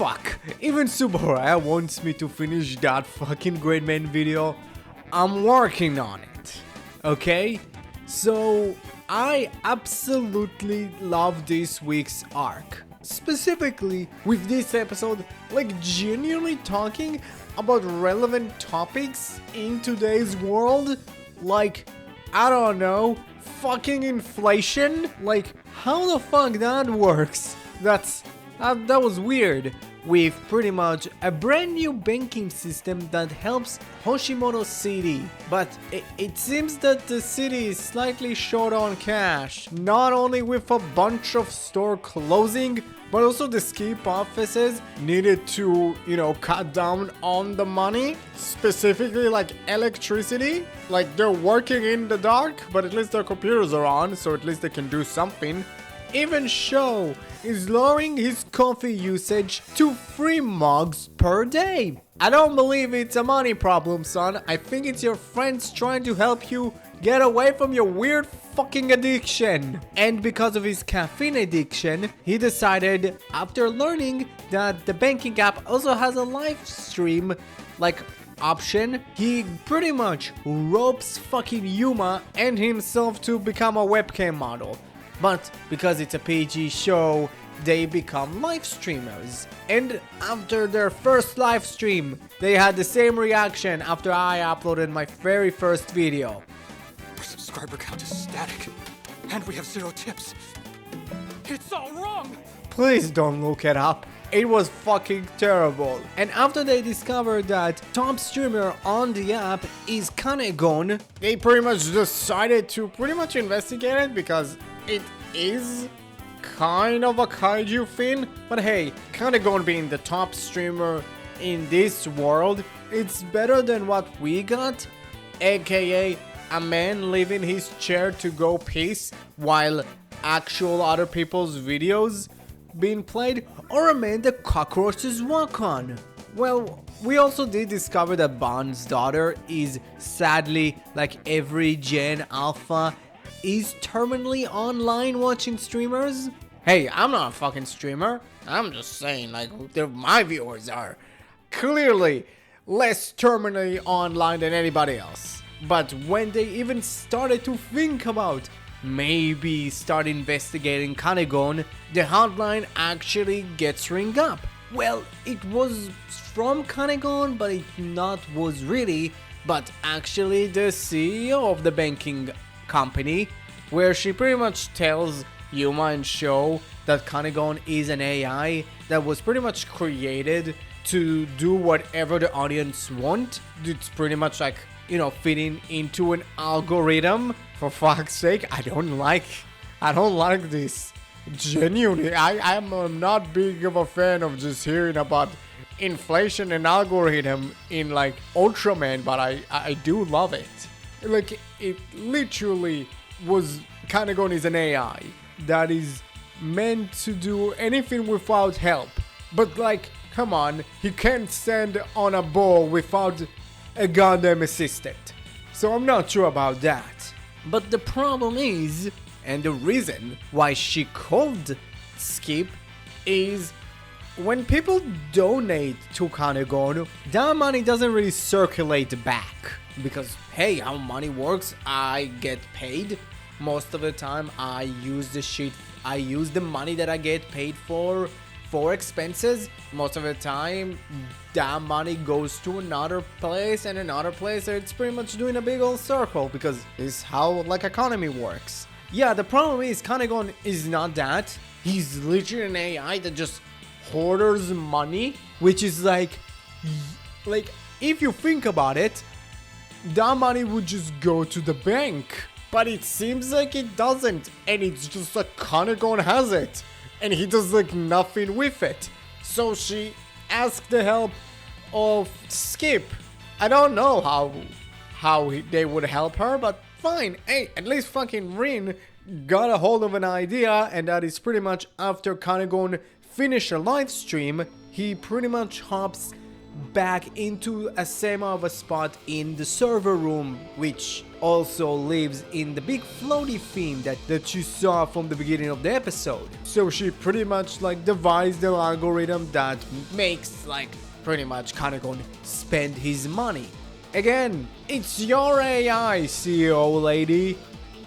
fuck, even Subaraya wants me to finish that fucking Great Man video. I'm working on it, okay? So, I absolutely love this week's arc. Specifically, with this episode, like genuinely talking about relevant topics in today's world, like, I don't know, fucking inflation? Like, how the fuck that works? That was weird. With pretty much a brand new banking system that helps Hoshimoto City. But it seems that the city is slightly short on cash. Not only with a bunch of store closing, but also the skip offices needed to, cut down on the money. Specifically like electricity. Like they're working in the dark, but at least their computers are on, so at least they can do something. Even Sho is lowering his coffee usage to 3 mugs per day. I don't believe it's a money problem, son. I think it's your friends trying to help you get away from your weird fucking addiction. And because of his caffeine addiction, he decided, after learning that the banking app also has a live stream, option, he pretty much ropes fucking Yuma and himself to become a webcam model. But because it's a PG show, they become live streamers. And after their first live stream, they had the same reaction after I uploaded my very first video. Our subscriber count is static, and we have 0 tips. It's all wrong! Please don't look it up. It was fucking terrible. And after they discovered that top streamer on the app is Kanegon, they pretty much decided to pretty much investigate it because it is kind of a kaiju thing. But hey, Kanegon being the top streamer in this world, it's better than what we got, aka a man leaving his chair to go piss while actual other people's videos being played, or a man the cockroaches walk on. Well, we also did discover that Bond's daughter is sadly, like every Gen Alpha, is terminally online watching streamers. Hey, I'm not a fucking streamer. I'm just saying, my viewers are clearly less terminally online than anybody else. But when they even started to think about maybe start investigating Kanegon, the hotline actually gets ring up. Well, it was from Kanegon, but it not was really, but actually the CEO of the banking company, where she pretty much tells Yuma and Sho that Kanegon is an AI that was pretty much created to do whatever the audience want. It's pretty much like, fitting into an algorithm. For fuck's sake, I don't like this. Genuinely, I'm not big of a fan of just hearing about inflation and algorithm in Ultraman, but I do love it. It literally was Kanegon is an AI that is meant to do anything without help. But come on, he can't stand on a ball without a goddamn assistant. So I'm not sure about that. But the problem is, and the reason why she called Skip, is when people donate to Kanegon, that money doesn't really circulate back. Because hey, how money works, I get paid. Most of the time I use the money that I get paid for expenses. Most of the time that money goes to another place and another place. So it's pretty much doing a big old circle, because it's how economy works. Yeah, the problem is Kanegon is not that. He's literally an AI that just hoarders money, which is if you think about it, that money would just go to the bank. But it seems like it doesn't, and it's just Kanegon has it, and he does nothing with it. So she asked the help of Skip. I don't know how they would help her, but fine. Hey, at least fucking Rin got a hold of an idea, and that is pretty much after Kanegon finished a live stream, he pretty much hops back into a semi of a spot in the server room, which also lives in the big floaty fin that you saw from the beginning of the episode. So she pretty much like devised the algorithm that makes like pretty much Kanagon spend his money. Again, it's your AI, CEO lady.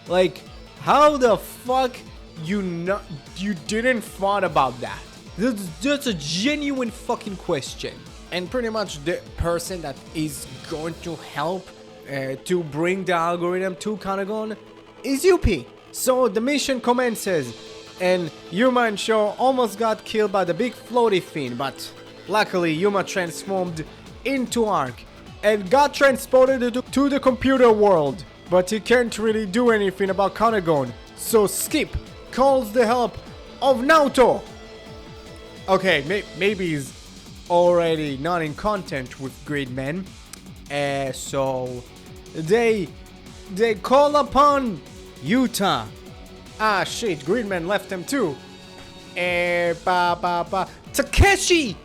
Like, how the fuck you didn't thought about that? That's a genuine fucking question. And pretty much the person that is going to help to bring the algorithm to Kanagon is Yuppie. So the mission commences, and Yuma and Sho almost got killed by the big floaty fin, but luckily Yuma transformed into Ark and got transported to the computer world. But he can't really do anything about Kanagon, so Skip calls the help of Naoto. Okay, maybe he's already not in contact with Gridman, so they call upon Yuta. Ah shit, Gridman left them too. Takeshi,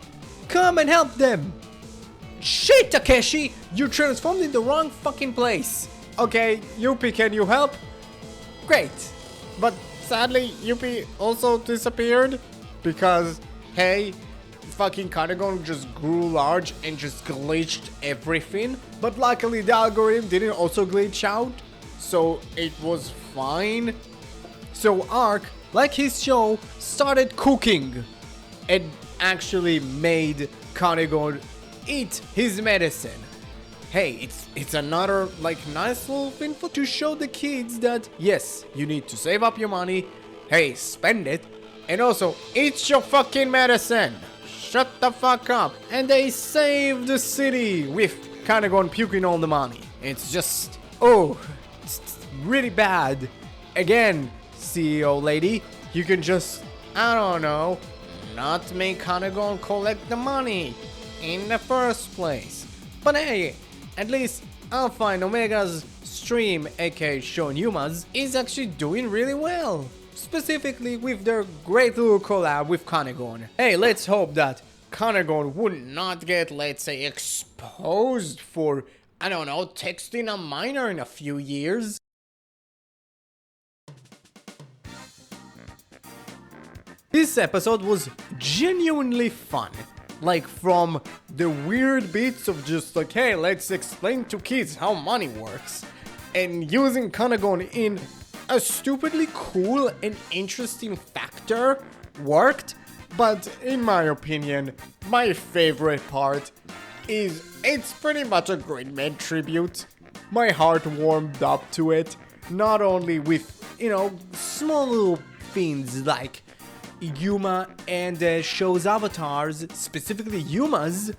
come and help them. Shit, Takeshi, you transformed in the wrong fucking place. Okay, Yuppie, can you help? Great, but sadly Yuppie also disappeared because hey, fucking Kanagon just grew large and just glitched everything. But luckily the algorithm didn't also glitch out, so it was fine. So Ark, like his show, started cooking and actually made Kanagon eat his medicine. Hey, it's another like nice little thing to show the kids that yes, you need to save up your money. Hey, spend it. And also, eat your fucking medicine! Shut the fuck up! And they save the city with Kanagon puking all the money. It's just, oh, it's really bad. Again, CEO lady, you can just, I don't know, not make Kanagon collect the money in the first place. But hey, at least Alpha and Omega's stream, aka Shon Yuma's, is actually doing really well. Specifically with their great little collab with Kanagon. Hey, let's hope that Kanagon would not get, let's say, exposed for, I don't know, texting a minor in a few years. This episode was genuinely fun. Like, from the weird bits of just like, hey, let's explain to kids how money works, and using Kanagon in a stupidly cool and interesting factor worked. But in my opinion, my favorite part is it's pretty much a Gridman tribute. My heart warmed up to it, not only with, you know, small little things like Yuma and the show's avatars, specifically Yuma's.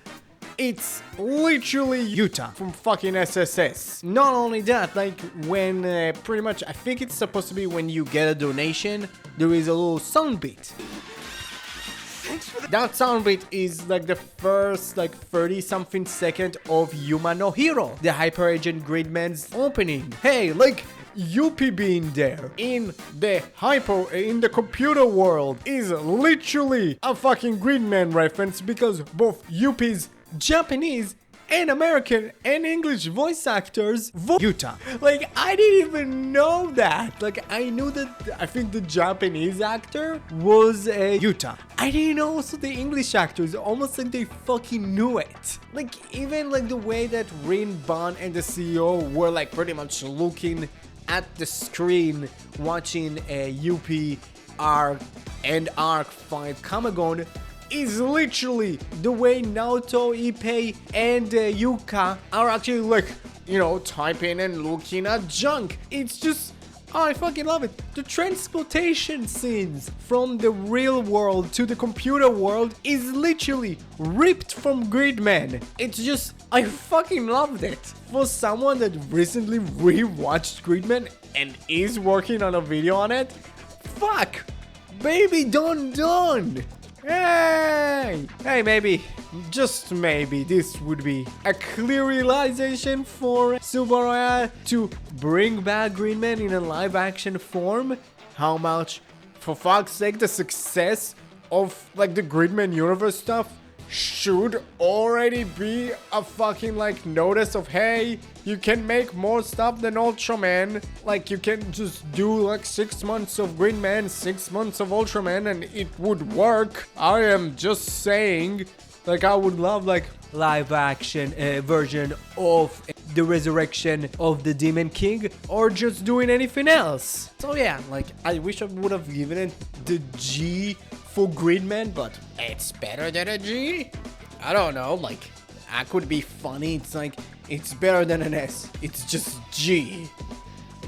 It's literally Yuta from fucking SSS. Not only that, like when pretty much, I think it's supposed to be when you get a donation, there is a little sound beat. That sound beat is like the first like 30 something second of Yuma no Hero, the Hyper Agent Gridman's opening. Hey, like Yuppie being there in the computer world is literally a fucking Gridman reference, because both Yuppie's Japanese and American and English voice actors voice Yuta. Like, I didn't even know that. Like, I knew that, I think the Japanese actor was Yuta. I didn't know also the English actors, almost like they fucking knew it. Like, even like the way that Rin, Ban and the CEO were like pretty much looking at the screen, watching Yuppie, Ark fight Kamagon, is literally the way Naoto, Ippei, and Yuka are actually like, you know, typing and looking at junk. It's just, oh, I fucking love it. The transportation scenes from the real world to the computer world is literally ripped from Gridman. It's just, I fucking loved it. For someone that recently rewatched Gridman and is working on a video on it, fuck, baby, done. Hey, maybe, just maybe, this would be a clear realization for Subaru to bring back Gridman in a live-action form. How much, for fuck's sake, the success of like the Gridman universe stuff should already be a fucking like notice of, hey, you can make more stuff than Ultraman. Like you can just do like 6 months of Green Man, 6 months of Ultraman, and it would work. I am just saying, like I would love like live action version of the resurrection of the Demon King, or just doing anything else. So yeah, like I wish I would have given it the G for Gridman, but it's better than a G. I don't know, like that could be funny. It's like it's better than an S. It's just G,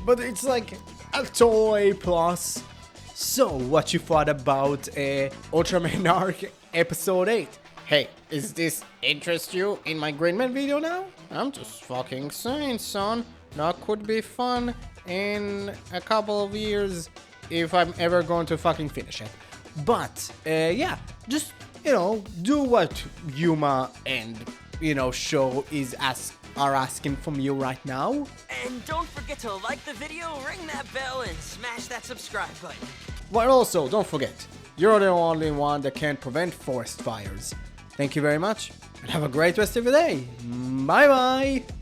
but it's like a total A plus. So what you thought about Ultraman Arc episode 8? Hey, is this interest you in my Gridman video now? I'm just fucking saying, son. That could be fun in a couple of years if I'm ever going to fucking finish it. But, yeah, just, do what Yuma and, Show are asking from you right now. And don't forget to like the video, ring that bell, and smash that subscribe button. But also, don't forget, you're the only one that can prevent forest fires. Thank you very much, and have a great rest of your day. Bye bye!